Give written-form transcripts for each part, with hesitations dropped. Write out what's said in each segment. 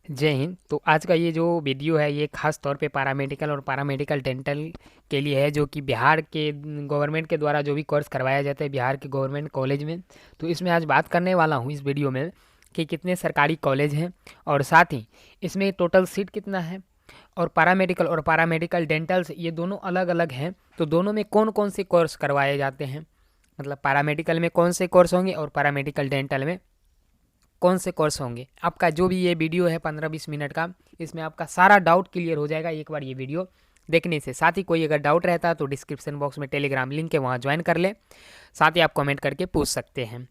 जय हिंद। तो आज का ये जो वीडियो है ये खास तौर पे पैरामेडिकल और पैरामेडिकल डेंटल के लिए है, जो कि बिहार के गवर्नमेंट के द्वारा जो भी कोर्स करवाया जाता है बिहार के गवर्नमेंट कॉलेज में। तो इसमें आज बात करने वाला हूँ इस वीडियो में कि कितने सरकारी कॉलेज हैं और साथ ही इसमें टोटल सीट कितना है, और पैरामेडिकल डेंटल्स ये दोनों अलग अलग हैं। तो दोनों में कौन कौन से कोर्स करवाए जाते हैं, मतलब पैरामेडिकल में कौन से कोर्स होंगे और पैरामेडिकल डेंटल में कौन से कोर्स होंगे। आपका जो भी ये वीडियो है 15-20 मिनट का, इसमें आपका सारा डाउट क्लियर हो जाएगा एक बार ये वीडियो देखने से। साथ ही कोई अगर डाउट रहता है तो डिस्क्रिप्शन बॉक्स में टेलीग्राम लिंक है, वहाँ ज्वाइन कर ले। साथ ही आप कमेंट करके पूछ सकते हैं।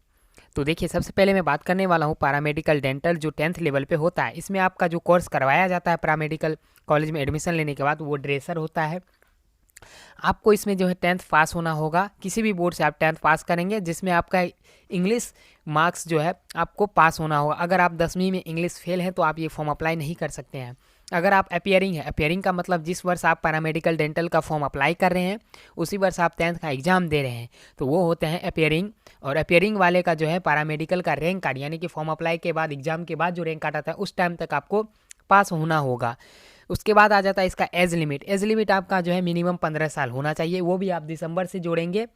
तो देखिए, सबसे पहले मैं बात करने वाला हूँ पैरामेडिकल डेंटल जो 10th लेवल पे होता है। इसमें आपका जो कोर्स करवाया जाता है पैरामेडिकल कॉलेज में एडमिशन लेने के बाद, वो ड्रेसर होता है। आपको इसमें जो है 10th पास होना होगा, किसी भी बोर्ड से आप 10th पास करेंगे, जिसमें आपका इंग्लिश मार्क्स जो है आपको पास होना होगा। अगर आप 10वीं में इंग्लिश फेल हैं तो आप ये फॉर्म अप्लाई नहीं कर सकते हैं। अगर आप अपियरिंग है, अपियरिंग का मतलब जिस वर्ष आप पैरामेडिकल डेंटल का फॉर्म अप्लाई कर रहे हैं उसी वर्ष आप 10th का एग्जाम दे रहे हैं, तो वो होते हैं अपियरिंग। और अपियरिंग वाले का जो है पैरामेडिकल का रैंक कार्ड, यानी कि फॉर्म अप्लाई के बाद एग्जाम के बाद जो रैंक कार्ड आता है उस टाइम तक आपको पास होना होगा। उसके बाद आ जाता है इसका एज लिमिट। एज लिमिट आपका जो है मिनिमम 15 साल होना चाहिए, वो भी आप दिसंबर से जोड़ेंगे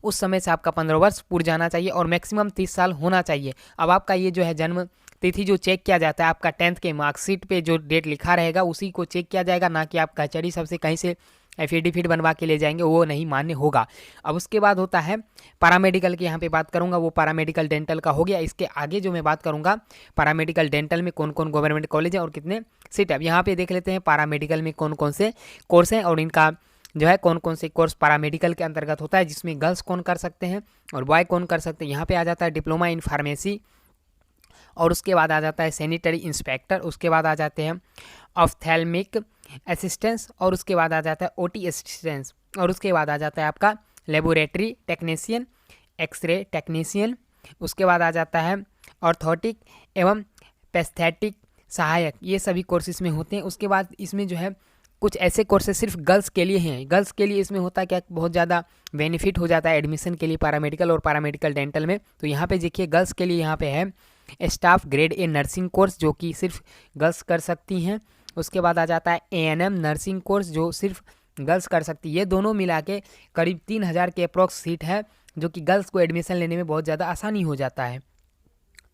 उस समय से आपका 15 वर्ष पूर जाना चाहिए, और मैक्सिमम 30 साल होना चाहिए। अब आपका ये जो है जन्म तिथि जो चेक किया जाता है, आपका 10th के मार्कशीट पे जो डेट लिखा रहेगा उसी को चेक किया जाएगा, ना कि आप कचहरी सबसे कहीं से एफिडेविट बनवा के ले जाएंगे, वो नहीं मान्य होगा। अब उसके बाद होता है पैरामेडिकल की, यहाँ पे बात करूँगा वो पैरामेडिकल डेंटल का हो गया। इसके आगे जो मैं बात करूँगा पैरामेडिकल डेंटल में कौन कौन गवर्नमेंट कॉलेज है और कितने सीट। अब यहाँ पे देख लेते हैं पैरामेडिकल में कौन कौन से कोर्स हैं और इनका जो है कौन कौन से कोर्स पैरामेडिकल के अंतर्गत होता है, जिसमें गर्ल्स कौन कर सकते हैं और बॉय कौन कर सकते हैं। यहाँ पे आ जाता है डिप्लोमा इन फार्मेसी, और उसके बाद आ जाता है सैनिटरी इंस्पेक्टर, उसके बाद आ जाते हैं ऑफ्थेल्मिक असिस्टेंस, और उसके बाद आ जाता है ओटी असिस्टेंस, और उसके बाद आ जाता है आपका लेबोरेटरी टेक्नीशियन, एक्सरे टेक्नीशियन। उसके बाद आ जाता है ऑर्थोटिक एवं पैस्थेटिक सहायक। ये सभी कोर्सेज में होते हैं। उसके बाद इसमें जो है कुछ ऐसे कोर्सेज सिर्फ गर्ल्स के लिए हैं। गर्ल्स के लिए इसमें होता है क्या, बहुत ज़्यादा बेनिफिट हो जाता है एडमिशन के लिए पैरामेडिकल और पैरामेडिकल डेंटल में। तो यहाँ पे देखिए गर्ल्स के लिए यहाँ पे है staff grade A nursing course, जो कि सिर्फ गर्ल्स कर सकती हैं। उसके बाद आ जाता है एएनएम नर्सिंग कोर्स, जो सिर्फ गर्ल्स कर सकती है। ये दोनों मिला के करीब 3000 के अप्रॉक्स सीट है, जो कि गर्ल्स को एडमिशन लेने में बहुत ज़्यादा आसानी हो जाता है।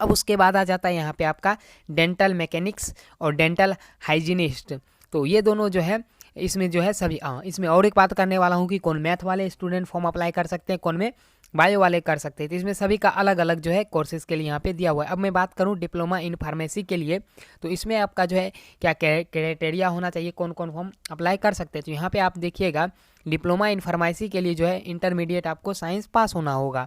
अब उसके बाद आ जाता है यहाँ पे आपका डेंटल मैकेनिक्स और डेंटल हाइजीनिस्ट। तो ये दोनों जो है इसमें जो है सभी इसमें और एक बात करने वाला हूँ कि कौन मैथ वाले स्टूडेंट फॉर्म अप्लाई कर सकते हैं, कौन में बायो वाले कर सकते हैं। तो इसमें सभी का अलग अलग जो है कोर्सेज के लिए यहाँ पे दिया हुआ है। अब मैं बात करूँ डिप्लोमा इन फार्मेसी के लिए, तो इसमें आपका जो है क्या क्राइटेरिया होना चाहिए, कौन कौन फॉर्म अप्लाई कर सकते हैं। तो यहाँ पे आप देखिएगा डिप्लोमा इन फार्मेसी के लिए जो है इंटरमीडिएट आपको साइंस पास होना होगा।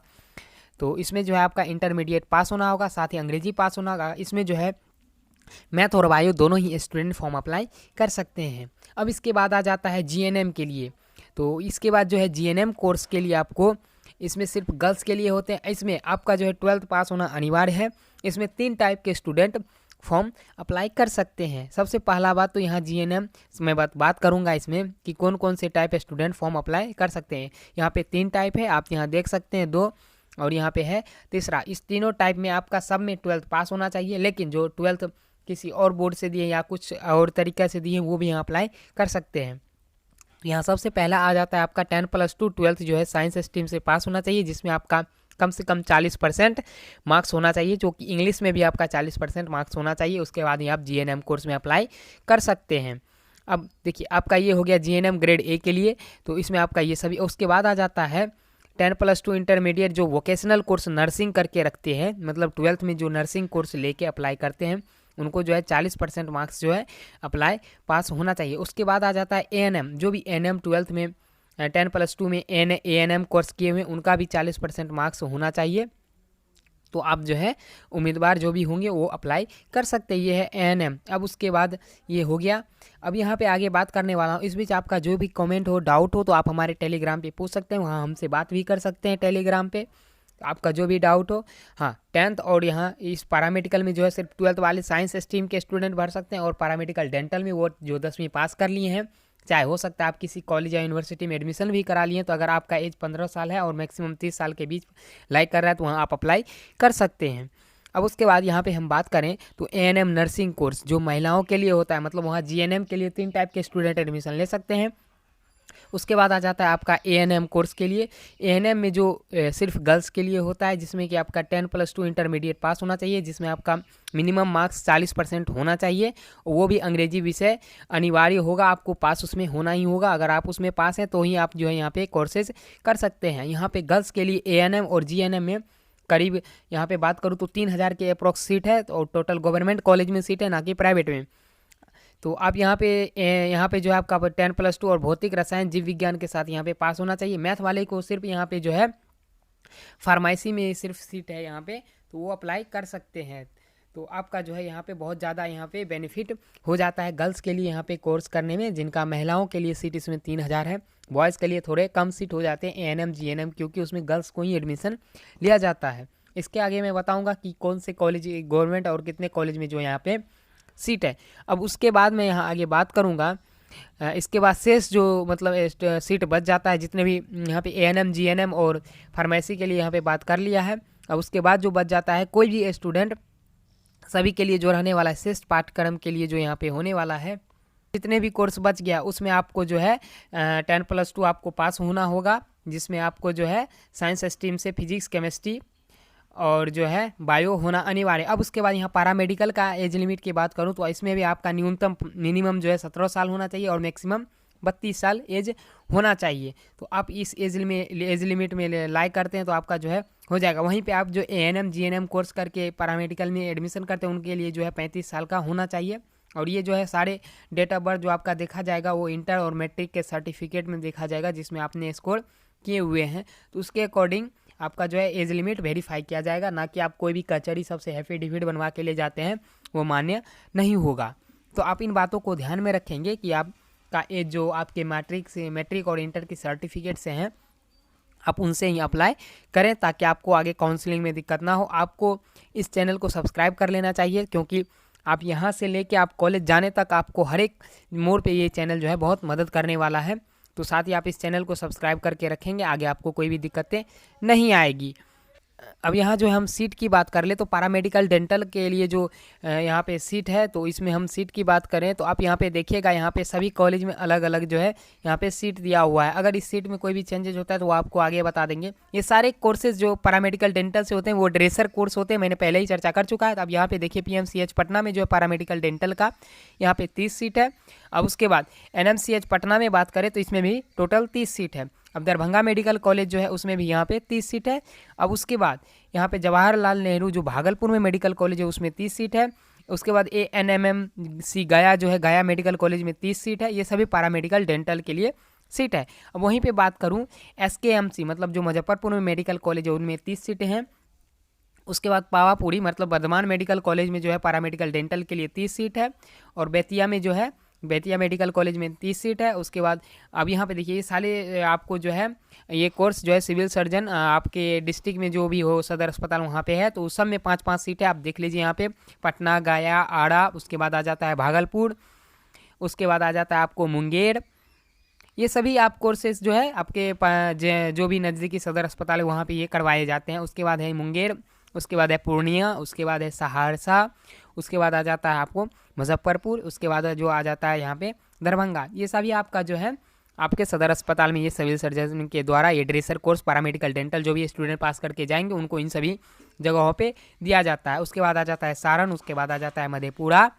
तो इसमें जो है आपका इंटरमीडिएट पास होना होगा, साथ ही अंग्रेजी पास होना होगा। इसमें जो है मैथ और बायो दोनों ही स्टूडेंट फॉर्म अप्लाई कर सकते हैं। अब इसके बाद आ जाता है जीएनएम के लिए। तो इसके बाद जो है जीएनएम कोर्स के लिए आपको इसमें सिर्फ गर्ल्स के लिए होते हैं। इसमें आपका जो है 12th पास होना अनिवार्य है। इसमें 3 टाइप के स्टूडेंट फॉर्म अप्लाई कर सकते हैं। सबसे पहला बात तो यहाँ जीएनएम मैं बात करूँगा इसमें कि कौन कौन से टाइप स्टूडेंट फॉर्म अप्लाई कर सकते हैं। यहाँ पे 3 टाइप है, आप यहाँ देख सकते हैं 2, और यहाँ पे है तीसरा। इस तीनों टाइप में आपका सब में 12th पास होना चाहिए, लेकिन जो 12th किसी और बोर्ड से दिए या कुछ और तरीका से दिए वो भी यहाँ अप्लाई कर सकते हैं। यहाँ सबसे पहला आ जाता है आपका 10+2 12th जो है साइंस स्ट्रीम से पास होना चाहिए, जिसमें आपका कम से कम 40% मार्क्स होना चाहिए, जो कि इंग्लिश में भी आपका 40% मार्क्स होना चाहिए। उसके बाद ही आप जीएनएम कोर्स में अप्लाई कर सकते हैं। अब देखिए आपका ये हो गया जीएनएम ग्रेड ए के लिए, तो इसमें आपका ये सभी। उसके बाद आ जाता है 10+2 इंटरमीडिएट जो वोकेशनल कोर्स नर्सिंग करके रखते हैं, मतलब 12th में जो नर्सिंग कोर्स लेके अप्लाई करते हैं उनको जो है 40% मार्क्स जो है अप्लाई पास होना चाहिए। उसके बाद आ जाता है एएनएम, जो भी एएनएम 12th में 10+2 में एएनएम कोर्स किए हुए उनका भी 40% मार्क्स होना चाहिए। तो आप जो है उम्मीदवार जो भी होंगे वो अप्लाई कर सकते हैं। ये है एएनएम। अब उसके बाद ये हो गया। अब यहाँ पे आगे बात करने वाला हूँ। इस बीच आपका जो भी कमेंट हो, डाउट हो, तो आप हमारे टेलीग्राम पे पूछ सकते हैं, वहाँ हमसे बात भी कर सकते हैं टेलीग्राम पे, आपका जो भी डाउट हो। हाँ 10th और यहाँ इस पैरामेडिकल में जो है सिर्फ 12th वाले साइंस स्ट्रीम के स्टूडेंट भर सकते हैं, और पैरामेडिकल डेंटल में वो जो 10वीं पास कर लिए हैं, चाहे हो सकता है आप किसी कॉलेज या यूनिवर्सिटी में एडमिशन भी करा लिए, तो अगर आपका एज 15 साल है और मैक्सिमम 30 साल के बीच लाइक कर रहा है तो वहाँ आप अप्लाई कर सकते हैं। अब उसके बाद यहाँ पे हम बात करें तो एएनएम नर्सिंग कोर्स जो महिलाओं के लिए होता है, मतलब वहाँ जीएनएम के लिए 3 टाइप के स्टूडेंट एडमिशन ले सकते हैं। उसके बाद आ जाता है आपका एएनएम कोर्स के लिए। एएनएम में जो सिर्फ गर्ल्स के लिए होता है, जिसमें कि आपका 10+2 इंटरमीडिएट पास होना चाहिए, जिसमें आपका मिनिमम मार्क्स 40% होना चाहिए, वो भी अंग्रेजी विषय अनिवार्य होगा, आपको पास उसमें होना ही होगा। अगर आप उसमें पास हैं तो ही आप जो है यहाँ पे कोर्सेज कर सकते हैं। यहाँ पे गर्ल्स के लिए एएनएम और जीएनएम में करीब यहाँ पे बात करूँ तो 3000 के अप्रॉक्स सीट है, और टोटल गवर्नमेंट कॉलेज में सीट है, ना कि प्राइवेट में। तो आप यहाँ पे जो है आपका 10+2 और भौतिक रसायन जीव विज्ञान के साथ यहाँ पे पास होना चाहिए। मैथ वाले को सिर्फ यहाँ पे जो है फार्मेसी में सिर्फ सीट है यहाँ पे, तो वो अप्लाई कर सकते हैं। तो आपका जो है यहाँ पे बहुत ज़्यादा यहाँ पे बेनिफिट हो जाता है गर्ल्स के लिए यहाँ पे कोर्स करने में, जिनका महिलाओं के लिए सीट इसमें 3000 है। बॉयज़ के लिए थोड़े कम सीट हो जाते हैं एएनएम जीएनएम, क्योंकि उसमें गर्ल्स को ही एडमिशन लिया जाता है। इसके आगे मैं बताऊँगा कि कौन से कॉलेज गवर्नमेंट और कितने कॉलेज में जो यहाँ पे सीट है। अब उसके बाद मैं यहाँ आगे बात करूँगा। इसके बाद शेष जो मतलब सीट बच जाता है, जितने भी यहाँ पे एएनएम जीएनएम और फार्मेसी के लिए यहाँ पे बात कर लिया है। अब उसके बाद जो बच जाता है, कोई भी स्टूडेंट सभी के लिए जो रहने वाला है शेष पाठ्यक्रम के लिए जो यहाँ पे होने वाला है, जितने भी कोर्स बच गया उसमें आपको जो है 10+2 आपको पास होना होगा, जिसमें आपको जो है साइंस स्ट्रीम से फिजिक्स केमिस्ट्री और जो है बायो होना अनिवार्य। अब उसके बाद यहाँ पैरामेडिकल का एज लिमिट की बात करूँ तो इसमें भी आपका न्यूनतम मिनिमम जो है 17 साल होना चाहिए और मैक्सिमम 32 साल एज होना चाहिए। तो आप इस एज लिमिट में लाइक करते हैं तो आपका जो है हो जाएगा। वहीं पे आप जो एएनएम जीएनएम कोर्स करके पैरामेडिकल में एडमिशन करते हैं उनके लिए जो है 35 साल का होना चाहिए। और ये जो है सारे डेट ऑफ बर्थ जो आपका देखा जाएगा वो इंटर और मैट्रिक के सर्टिफिकेट में देखा जाएगा, जिसमें आपने स्कोर किए हुए हैं। तो उसके अकॉर्डिंग आपका जो है एज लिमिट वेरीफाई किया जाएगा, ना कि आप कोई भी कचहरी सबसे एफिडेविट बनवा के ले जाते हैं, वो मान्य नहीं होगा। तो आप इन बातों को ध्यान में रखेंगे कि आपका एज जो आपके मैट्रिक और इंटर के सर्टिफिकेट से हैं आप उनसे ही अप्लाई करें, ताकि आपको आगे काउंसलिंग में दिक्कत ना हो। आपको इस चैनल को सब्सक्राइब कर लेना चाहिए, क्योंकि आप यहाँ से लेके आप कॉलेज जाने तक आपको हर एक मोड़ पे ये चैनल जो है बहुत मदद करने वाला है। तो साथ ही आप इस चैनल को सब्सक्राइब करके रखेंगे, आगे आपको कोई भी दिक्कतें नहीं आएगी। अब यहाँ जो हम सीट की बात कर ले तो पैरामेडिकल डेंटल के लिए जो यहाँ पे सीट है, तो इसमें हम सीट की बात करें तो आप यहाँ पे देखिएगा, यहाँ पे सभी कॉलेज में अलग अलग जो है यहाँ पे सीट दिया हुआ है। अगर इस सीट में कोई भी चेंजेस होता है तो वो आपको आगे बता देंगे। ये सारे कोर्सेज जो पैरामेडिकल डेंटल से होते हैं वो ड्रेसर कोर्स होते हैं, मैंने पहले ही चर्चा कर चुका है। अब यहाँ पे देखिए पीएमसीएच पटना में जो है पैरामेडिकल डेंटल का यहाँ पे 30 सीट है। अब उसके बाद एनएमसीएच पटना में बात करें तो इसमें भी टोटल 30 सीट है। अब दरभंगा मेडिकल कॉलेज जो है उसमें भी यहाँ पे 30 सीट है। अब उसके बाद यहाँ पे जवाहरलाल नेहरू जो भागलपुर में मेडिकल कॉलेज है उसमें 30 सीट है। उसके बाद ANMMC गया जो है गया मेडिकल कॉलेज में 30 सीट है। ये सभी पैरामेडिकल डेंटल के लिए सीट है। अब वहीं पे बात करूँ SKMC मतलब जो मुजफ्फरपुर में मेडिकल कॉलेज है उनमें 30 सीटें हैं। उसके बाद पावापुरी मतलब बर्धमान मेडिकल कॉलेज में जो है पैरामेडिकल डेंटल के लिए 30 सीट है। और बेतिया में जो है बेतिया मेडिकल कॉलेज में 30 सीट है। उसके बाद अब यहाँ पे देखिए ये सारे आपको जो है ये कोर्स जो है सिविल सर्जन आपके डिस्ट्रिक्ट में जो भी हो सदर अस्पताल वहाँ पे है, तो उस सब में 5-5 सीट है। आप देख लीजिए यहाँ पे पटना, गया, आड़ा, उसके बाद आ जाता है भागलपुर, उसके बाद आ जाता है आपको मुंगेर। ये सभी आप कोर्सेज जो है आपके जो भी नज़दीकी सदर अस्पताल है वहाँ पे ये करवाए जाते हैं। उसके बाद है मुंगेर, उसके बाद है पूर्णिया, उसके बाद है सहरसा, उसके बाद आ जाता है आपको मुजफ्फरपुर, उसके बाद जो आ जाता है यहाँ पे दरभंगा। ये सभी आपका जो है आपके सदर अस्पताल में ये सिविल सर्जन के द्वारा ये ड्रेसर कोर्स पैरामेडिकल डेंटल जो भी स्टूडेंट पास करके जाएंगे उनको इन सभी जगहों पे दिया जाता है। उसके बाद आ जाता है सारण, उसके बाद आ जाता है मधेपुरा।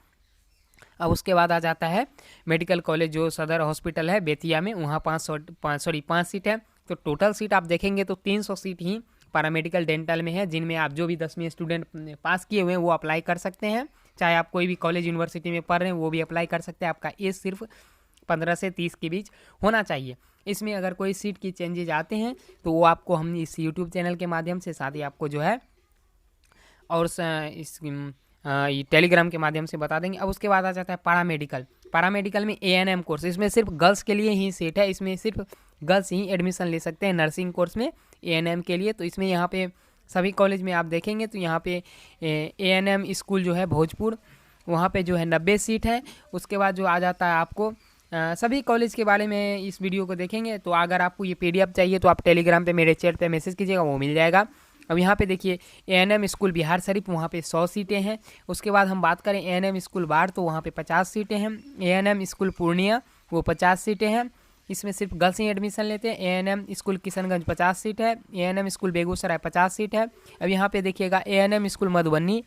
अब उसके बाद आ जाता है मेडिकल कॉलेज जो सदर हॉस्पिटल है बेतिया में, वहाँ 5 सीट है। तो टोटल सीट आप देखेंगे तो 300 सीट ही पैरामेडिकल डेंटल में है, जिनमें आप जो भी 10वीं स्टूडेंट पास किए हुए हैं वो अप्लाई कर सकते हैं। चाहे आप कोई भी कॉलेज यूनिवर्सिटी में पढ़ रहे हैं वो भी अप्लाई कर सकते हैं। आपका एज सिर्फ 15 से 30 के बीच होना चाहिए। इसमें अगर कोई सीट की चेंजेज आते हैं तो वो आपको हम इस यूट्यूब चैनल के माध्यम से, साथ ही आपको जो है और इस टेलीग्राम के माध्यम से बता देंगे। अब उसके बाद आ जाता है पैरामेडिकल में ANM कोर्स, इसमें सिर्फ गर्ल्स के लिए ही सीट है। इसमें सिर्फ गर्ल्स ही एडमिशन ले सकते हैं नर्सिंग कोर्स में ANM के लिए। तो इसमें यहाँ पे सभी कॉलेज में आप देखेंगे तो यहाँ पे ANM स्कूल जो है भोजपुर, वहाँ पे जो है 90 सीट है। उसके बाद जो आ जाता है आपको सभी कॉलेज के बारे में इस वीडियो को देखेंगे। तो अगर आपको ये PDF चाहिए तो आप टेलीग्राम पे मेरे चैट पे मैसेज कीजिएगा, वो मिल जाएगा। अब यहाँ पे देखिए एएनएम स्कूल बिहार शरीफ, वहाँ पे 100 सीटें हैं। उसके बाद हम बात करें एएनएम स्कूल बाढ़, तो वहाँ पे 50 सीटें हैं। एएनएम स्कूल पूर्णिया, वो 50 सीटें हैं, इसमें सिर्फ गर्ल्स ही एडमिशन लेते हैं। एएनएम स्कूल किशनगंज 50 सीट है। एएनएम स्कूल बेगूसराय 50 सीट है। अब यहाँ पे देखिएगा एएनएम स्कूल मधुबनी,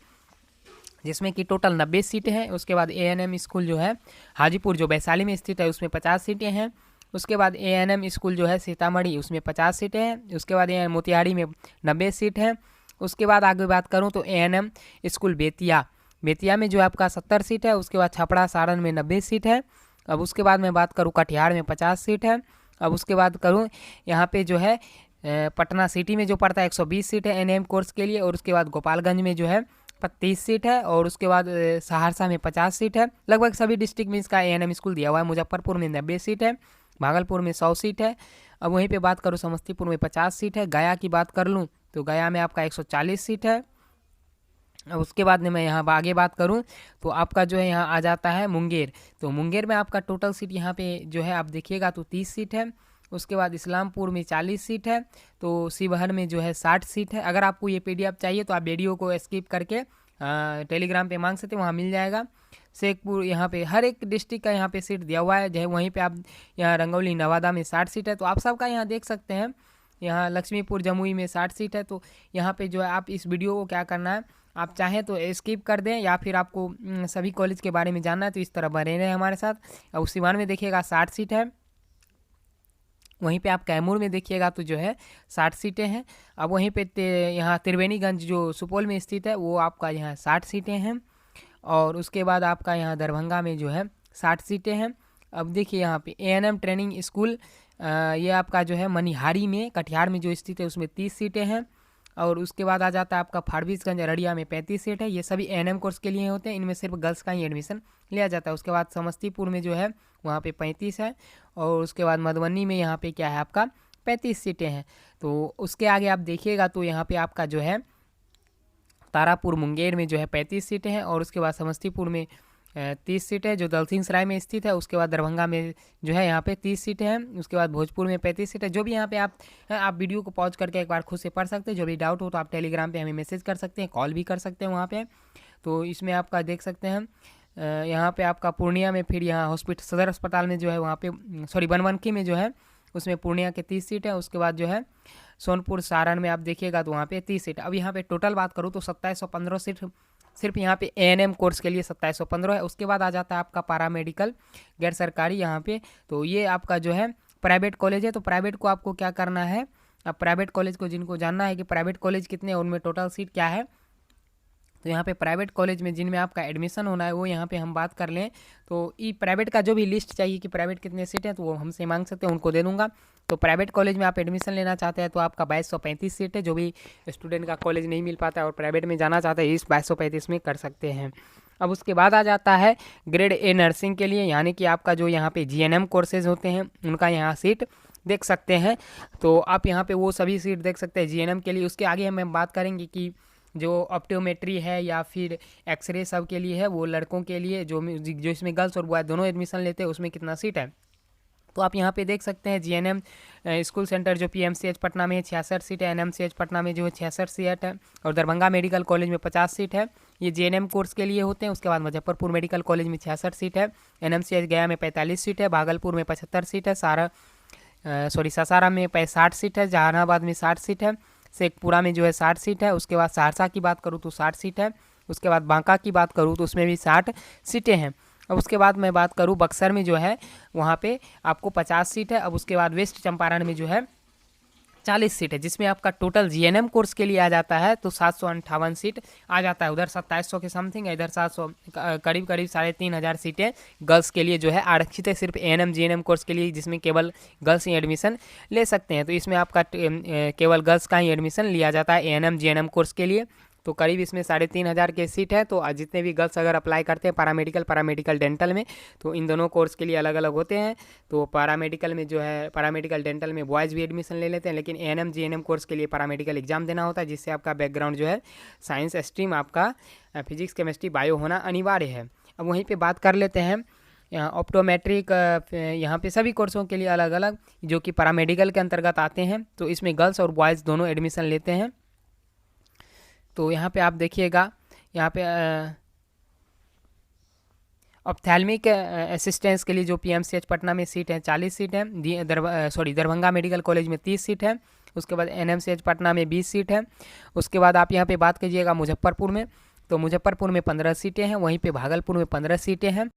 जिसमें कि टोटल 90 सीटें हैं। उसके बाद एएनएम स्कूल जो है हाजीपुर जो वैशाली में स्थित है, उसमें 50 सीटें हैं। उसके बाद एएनएम स्कूल जो है सीतामढ़ी, उसमें 50 सीटें हैं। उसके बाद एएनएम मोतिहारी में 90 सीट है। उसके बाद आगे बात करूं तो एएनएम स्कूल बेतिया में जो है आपका 70 सीट है। उसके बाद छपरा सारण में 90 सीट है। अब उसके बाद मैं बात करूं कटिहार में 50 सीट है। अब उसके बाद करूं यहाँ पे जो है पटना सिटी में जो पड़ता है 120 सीट है एएनएम कोर्स के लिए। और उसके बाद गोपालगंज में जो है 30 सीट है। और उसके बाद सहरसा में 50 सीट है। लगभग सभी डिस्ट्रिक्ट में इसका एएनएम स्कूल दिया हुआ है। मुजफ्फरपुर में 90 सीट है। भागलपुर में 100 सीट है। अब वहीं पे बात करूँ समस्तीपुर में 50 सीट है। गया की बात कर लूँ तो गया में आपका 140 सीट है। अब उसके बाद में मैं यहाँ आगे बात करूँ तो आपका जो है यहाँ आ जाता है मुंगेर। तो मुंगेर में आपका टोटल सीट यहाँ पे जो है आप देखिएगा तो 30 सीट है। उसके बाद इस्लामपुर में 40 सीट है। तो शिवहर में जो है 60 सीट है। अगर आपको ये पीडीएफ चाहिए तो आप वीडियो को स्किप करके टेलीग्राम पे मांग सकते हैं, वहाँ मिल जाएगा। शेखपुर, यहाँ पे हर एक डिस्ट्रिक्ट का यहाँ पे सीट दिया हुआ है। जो है वहीं पे आप यहाँ रंगौली नवादा में 60 सीट है। तो आप सबका यहाँ देख सकते हैं। यहाँ लक्ष्मीपुर जमुई में 60 सीट है। तो यहाँ पे जो है आप इस वीडियो को क्या करना है, आप चाहें तो स्किप कर दें, या फिर आपको सभी कॉलेज के बारे में जानना है तो इस तरह बने रहें हमारे साथ। अब सिवान में देखिएगा 60 सीट है। वहीं पे आप कैमूर में देखिएगा तो जो है 60 सीटें हैं। अब वहीं पे यहाँ त्रिवेणीगंज जो सुपौल में स्थित है वो आपका यहाँ 60 सीटें हैं। और उसके बाद आपका यहाँ दरभंगा में जो है 60 सीटें हैं। अब देखिए यहाँ पे एएनएम ट्रेनिंग स्कूल ये आपका जो है मनिहारी में कटिहार में जो स्थित है उसमें 30 सीटें हैं। और उसके बाद आ जाता है आपका फारबिसगंज अररिया में 35 सीट है। ये सभी एएनएम कोर्स के लिए होते हैं, इनमें सिर्फ गर्ल्स का ही एडमिशन लिया जाता है। उसके बाद समस्तीपुर में जो है वहाँ पे 35 है। और उसके बाद मधुबनी में यहाँ पे क्या है आपका 35 सीटें हैं। तो उसके आगे आप देखिएगा तो यहाँ पे आपका जो है तारापुर मुंगेर में जो है 35 सीटें हैं। और उसके बाद समस्तीपुर में 30 सीटें जो दलसिंहसराय में स्थित है। उसके बाद दरभंगा में जो है यहाँ पे 30 सीटें हैं। उसके बाद भोजपुर में 35 सीटें। जो भी यहाँ पे आप वीडियो को पॉज करके एक बार खुद से पढ़ सकते हैं। जो भी डाउट हो तो आप टेलीग्राम पे हमें मैसेज कर सकते हैं, कॉल भी कर सकते हैं वहाँ पे। तो इसमें आपका देख सकते हैं यहाँ पे आपका पूर्णिया में, फिर यहाँ हॉस्पिटल सदर अस्पताल में जो है वहाँ पे सॉरी बनवनखी में जो है उसमें पूर्णिया के 30 सीट है। उसके बाद जो है सोनपुर सारण में आप देखिएगा तो वहाँ पे 30 सीट। अब यहाँ पे टोटल बात करूँ तो 2715 सीट सिर्फ यहाँ पे एएनएम कोर्स के लिए 2715 है। उसके बाद आ जाता है आपका पैरामेडिकल गैर सरकारी यहाँ पे। तो ये आपका जो है प्राइवेट कॉलेज है। तो प्राइवेट को आपको क्या करना है, अब प्राइवेट कॉलेज को जिनको जानना है कि प्राइवेट कॉलेज कितने हैं, उनमें टोटल सीट क्या है, तो यहाँ पे प्राइवेट कॉलेज में जिनमें आपका एडमिशन होना है वो यहाँ पे हम बात कर लें तो ई प्राइवेट का जो भी लिस्ट चाहिए कि प्राइवेट कितने सीट हैं तो वो हमसे मांग सकते हैं, उनको दे दूंगा। तो प्राइवेट कॉलेज में आप एडमिशन लेना चाहते हैं तो आपका 2235 सीट है। जो भी स्टूडेंट का कॉलेज नहीं मिल पाता है और प्राइवेट में जाना चाहता है इस 2235 में कर सकते हैं। अब उसके बाद आ जाता है ग्रेड ए नर्सिंग के लिए, यानी कि आपका जो यहाँ पे जीएनएम कोर्सेज होते हैं उनका यहाँ सीट देख सकते हैं। तो आप यहाँ पे वो सभी सीट देख सकते हैं जीएनएम के लिए। उसके आगे हम बात करेंगे कि जो ऑप्टोमेट्री है या फिर एक्सरे सब के लिए है, वो लड़कों के लिए जो इसमें गर्ल्स और बॉय दोनों एडमिशन लेते हैं उसमें कितना सीट है। तो आप यहाँ पे देख सकते हैं जीएनएम स्कूल सेंटर जो पीएमसीएच पटना में 66 सीट है। एनएमसीएच पटना में जो है 66 सीट है। और दरभंगा मेडिकल कॉलेज में 50 सीट है। ये जीएनएम कोर्स के लिए होते हैं। उसके बाद मुजफ्फरपुर मेडिकल कॉलेज में 66 सीट है। एनएमसीएच गया में 45 सीट है। भागलपुर में 75 सीट है। सासाराम में 60 सीट है। जहानाबाद में 60 सीट है। शेखपुरा में जो है 60 सीट है। उसके बाद सहरसा की बात करूँ तो 60 सीट है। उसके बाद बांका की बात करूँ तो उसमें भी 60 सीटें हैं। अब उसके बाद मैं बात करूँ बक्सर में जो है वहाँ पे आपको 50 सीट है। अब उसके बाद वेस्ट चंपारण में जो है 40 सीट है, जिसमें आपका टोटल जीएनएम कोर्स के लिए आ जाता है तो 758 सीट आ जाता है। उधर 2700 के समथिंग है, इधर 700 करीब 3,500 सीटें गर्ल्स के लिए जो है आरक्षित है सिर्फ एएनएम जीएनएम कोर्स के लिए, जिसमें केवल गर्ल्स ही एडमिशन ले सकते हैं। तो इसमें आपका केवल गर्ल्स का ही एडमिशन लिया जाता है एएनएम जीएनएम कोर्स के लिए। तो करीब इसमें 3,500 के सीट है। तो जितने भी गर्ल्स अगर अप्लाई करते हैं पैरामेडिकल डेंटल में तो इन दोनों कोर्स के लिए अलग अलग होते हैं। तो पैरामेडिकल में जो है पैरामेडिकल डेंटल में बॉयज़ भी एडमिशन ले लेते हैं, लेकिन एएनएम जीएनएम कोर्स के लिए पैरामेडिकल एग्जाम देना होता है, जिससे आपका बैकग्राउंड जो है साइंस स्ट्रीम आपका फिजिक्स केमिस्ट्री बायो होना अनिवार्य है। अब वहीं पर बात कर लेते हैं यहाँ ऑप्टोमेट्रिक, यहाँ पे सभी कोर्सों के लिए अलग अलग जो कि पैरामेडिकल के अंतर्गत आते हैं। तो इसमें गर्ल्स और बॉयज़ दोनों एडमिशन लेते हैं। तो यहाँ पे आप देखिएगा, यहाँ पे ऑप्थेल्मिक असिस्टेंस के लिए जो पीएमसीएच पटना में सीट है 40 सीट है, दरभंगा मेडिकल कॉलेज में 30 सीट है, उसके बाद एनएमसीएच पटना में 20 सीट है। उसके बाद आप यहाँ पे बात कीजिएगा मुजफ्फरपुर में, तो मुजफ्फरपुर में 15 सीटें हैं, वहीं पे भागलपुर में 15 सीटें हैं।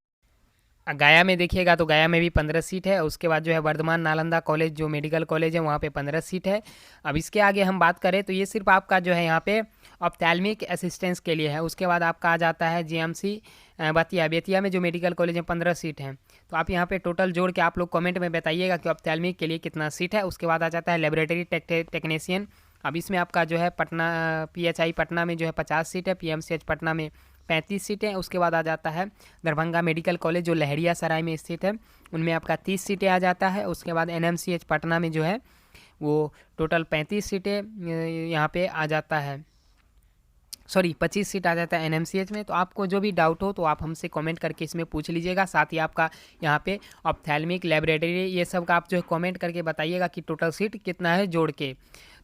गया में देखिएगा तो गया में भी 15 सीट है। उसके बाद जो है वर्धमान नालंदा कॉलेज जो मेडिकल कॉलेज है वहाँ पे 15 सीट है। अब इसके आगे हम बात करें तो ये सिर्फ आपका जो है यहाँ पे ऑप्थेल्मिक असिस्टेंस के लिए है। उसके बाद आपका आ जाता है जीएमसी बेतिया में जो मेडिकल कॉलेज है 15 सीट हैं। तो आप यहाँ पे टोटल जोड़ के आप लोग कमेंट में बताइएगा कि ऑप्थेल्मिक के लिए कितना सीट है। उसके बाद आ जाता है लेबोरेटरी टेक्नीशियन। अब इसमें आपका जो है पटना PHI पटना में जो है 50 सीट है, PMCH पटना में 35 सीटें। उसके बाद आ जाता है दरभंगा मेडिकल कॉलेज जो लहरिया सराय में स्थित है, उनमें आपका 30 सीटें आ जाता है। उसके बाद NMCH पटना में जो है वो टोटल 35 सीटें यहाँ पे आ जाता है, 25 सीट आ जाता है NMCH में। तो आपको जो भी डाउट हो तो आप हमसे कमेंट करके इसमें पूछ लीजिएगा। साथ ही आपका यहाँ पे ऑप्थेल्मिक लेबोरेटरी ये सब का आप जो है कमेंट करके बताइएगा कि टोटल सीट कितना है जोड़ के।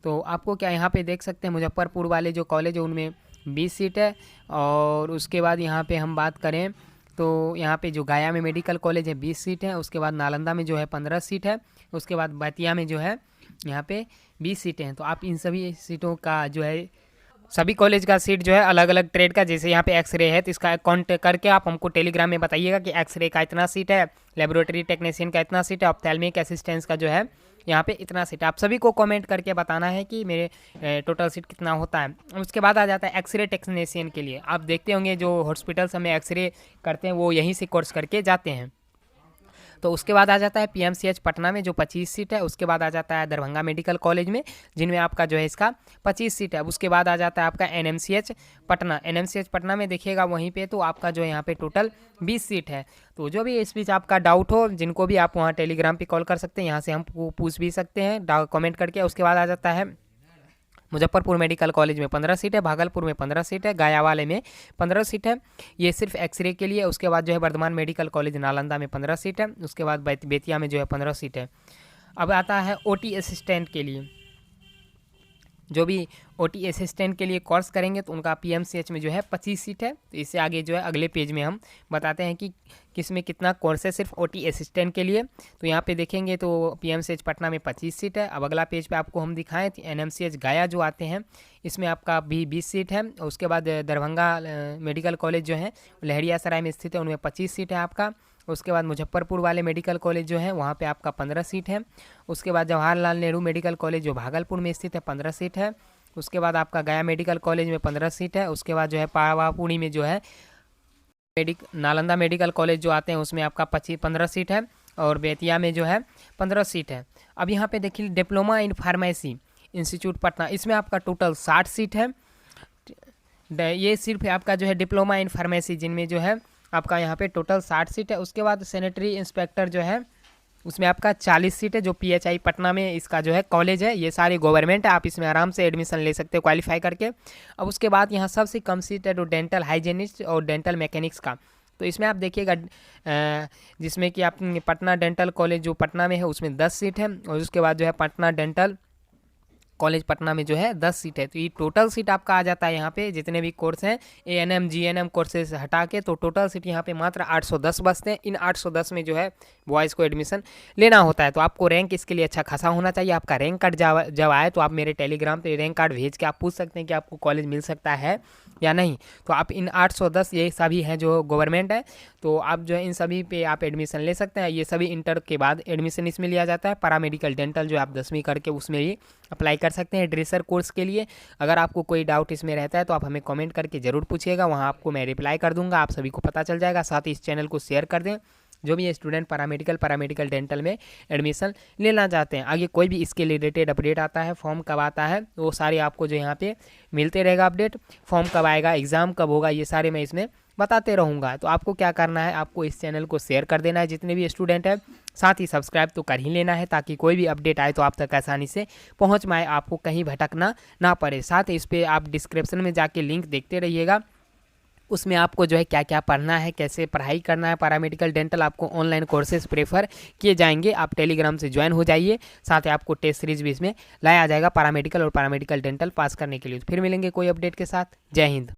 तो आपको क्या यहाँ पे देख सकते हैं मुजफ्फरपुर वाले जो कॉलेज है उनमें 20 सीट है। और उसके बाद यहाँ पे हम बात करें तो यहाँ पे जो गया में मेडिकल कॉलेज है 20 सीट है। उसके बाद नालंदा में जो है 15 सीट है। उसके बाद बेतिया में जो है यहाँ पे 20 सीटें हैं। तो आप इन सभी सीटों का जो है सभी कॉलेज का सीट जो है अलग अलग ट्रेड का, जैसे यहाँ पे एक्सरे है तो इसका अकाउंट करके आप हमको टेलीग्राम में बताइएगा कि एक्सरे का इतना सीट है, लेबोरेटरी टेक्नीशियन का इतना सीट है, ऑप्थेल्मिक असिस्टेंस का जो है यहाँ पे इतना सीट। आप सभी को कमेंट करके बताना है कि मेरे टोटल सीट कितना होता है। उसके बाद आ जाता है एक्सरे टेक्नीशियन के लिए। आप देखते होंगे जो हॉस्पिटल्स में एक्सरे करते हैं वो यहीं से कोर्स करके जाते हैं। तो उसके बाद आ जाता है PMCH पटना में जो 25 सीट है। उसके बाद आ जाता है दरभंगा मेडिकल कॉलेज में जिनमें आपका जो है इसका 25 सीट है। उसके बाद आ जाता है आपका NMCH पटना में देखिएगा वहीं पे तो आपका जो है यहाँ पे टोटल 20 सीट है। तो जो भी इस बीच आपका डाउट हो जिनको भी आप वहाँ टेलीग्राम पे कॉल कर सकते हैं, यहाँ से हम पूछ भी सकते हैं कमेंट करके। उसके बाद आ जाता है मुजफ्फरपुर मेडिकल कॉलेज में 15 सीट है, भागलपुर में 15 सीट है, गया वाले में 15 सीट है, ये सिर्फ एक्सरे के लिए। उसके बाद जो है वर्धमान मेडिकल कॉलेज नालंदा में 15 सीट है। उसके बाद बेतिया में जो है 15 सीट है। अब आता है OT असिस्टेंट के लिए। जो भी OT असिस्टेंट के लिए कोर्स करेंगे तो उनका PMCH में जो है 25 सीट है। तो इससे आगे जो है अगले पेज में हम बताते हैं कि किस में कितना कोर्स है सिर्फ OT असिस्टेंट के लिए। तो यहाँ पे देखेंगे तो PMCH पटना में 25 सीट है। अब अगला पेज पे आपको हम दिखाएं तो NMCH गया जो आते हैं इसमें आपका भी 20 सीट है। उसके बाद दरभंगा मेडिकल कॉलेज जो है लहरिया सराय में स्थित है, उनमें 25 सीट है आपका। उसके बाद मुजफ्फरपुर वाले मेडिकल कॉलेज जो है वहाँ पे आपका 15 सीट है। उसके बाद जवाहरलाल नेहरू मेडिकल कॉलेज जो भागलपुर में स्थित है 15 सीट है। उसके बाद आपका गया मेडिकल कॉलेज में 15 सीट है। उसके बाद जो है पावापुरी में जो है नालंदा मेडिकल कॉलेज जो आते हैं उसमें आपका 15 सीट है। और बेतिया में जो है 15 सीट है। अब यहाँ पे देखिए diploma in pharmacy institute Patna, इसमें आपका टोटल 60 सीट है। ये सिर्फ आपका जो है डिप्लोमा इन फार्मेसी जिनमें जो है आपका यहाँ पे टोटल 60 सीट है। उसके बाद सैनिटरी इंस्पेक्टर जो है उसमें आपका 40 सीट है जो PHI पटना में इसका जो है कॉलेज है। ये सारे गवर्नमेंट है, आप इसमें आराम से एडमिशन ले सकते हो क्वालिफाई करके। अब उसके बाद यहाँ सबसे कम सीट है जो डेंटल हाइजीनिस्ट और डेंटल मैकेनिक्स का। तो इसमें आप देखिएगा जिसमें कि आप पटना डेंटल कॉलेज जो पटना में है उसमें 10 सीट है। और उसके बाद जो है पटना डेंटल कॉलेज पटना में जो है 10 सीट है। तो ये टोटल सीट आपका आ जाता है यहाँ पे जितने भी कोर्स हैं ANM GNM कोर्सेज हटा के, तो टोटल सीट यहाँ पे मात्र 810 बचते हैं। इन 810 में जो है बॉयज़ को एडमिशन लेना होता है। तो आपको रैंक इसके लिए अच्छा खासा होना चाहिए। आपका रैंक कार्ड जब आए तो आप मेरे टेलीग्राम पे रैंक कार्ड भेज के आप पूछ सकते हैं कि आपको कॉलेज मिल सकता है या नहीं। तो आप इन 810 ये सभी हैं जो गवर्नमेंट है, तो आप जो है इन सभी पे आप एडमिशन ले सकते हैं। ये सभी इंटर के बाद एडमिशन इसमें लिया जाता है। पैरामेडिकल डेंटल जो आप 10वीं करके उसमें ही अप्लाई कर सकते हैं ड्रेसर कोर्स के लिए। अगर आपको कोई डाउट इसमें रहता है तो आप हमें कमेंट करके ज़रूर पूछिएगा, वहाँ आपको मैं रिप्लाई कर दूंगा, आप सभी को पता चल जाएगा। साथ ही इस चैनल को शेयर कर दें जो भी स्टूडेंट पैरामेडिकल डेंटल में एडमिशन लेना चाहते हैं। आगे कोई भी इसके रिलेटेड अपडेट आता है, फॉर्म कब आता है, वो सारे आपको जो यहाँ पे मिलते रहेगा अपडेट। फॉर्म कब आएगा, एग्ज़ाम कब होगा, ये सारे मैं इसमें बताते रहूँगा। तो आपको क्या करना है, आपको इस चैनल को शेयर कर देना है जितने भी स्टूडेंट हैं। साथ ही सब्सक्राइब तो कर ही लेना है ताकि कोई भी अपडेट आए तो आप तक आसानी से पहुँच पाए, आपको कहीं भटकना ना पड़े। साथ ही इस पर आप डिस्क्रिप्शन में जाके लिंक देखते रहिएगा, उसमें आपको जो है क्या क्या पढ़ना है, कैसे पढ़ाई करना है, पैरामेडिकल डेंटल आपको ऑनलाइन कोर्सेज प्रेफर किए जाएंगे। आप टेलीग्राम से ज्वाइन हो जाइए, साथ ही आपको टेस्ट सीरीज भी इसमें लाया जाएगा पैरामेडिकल और पैरामेडिकल डेंटल पास करने के लिए। फिर मिलेंगे कोई अपडेट के साथ। जय हिंद।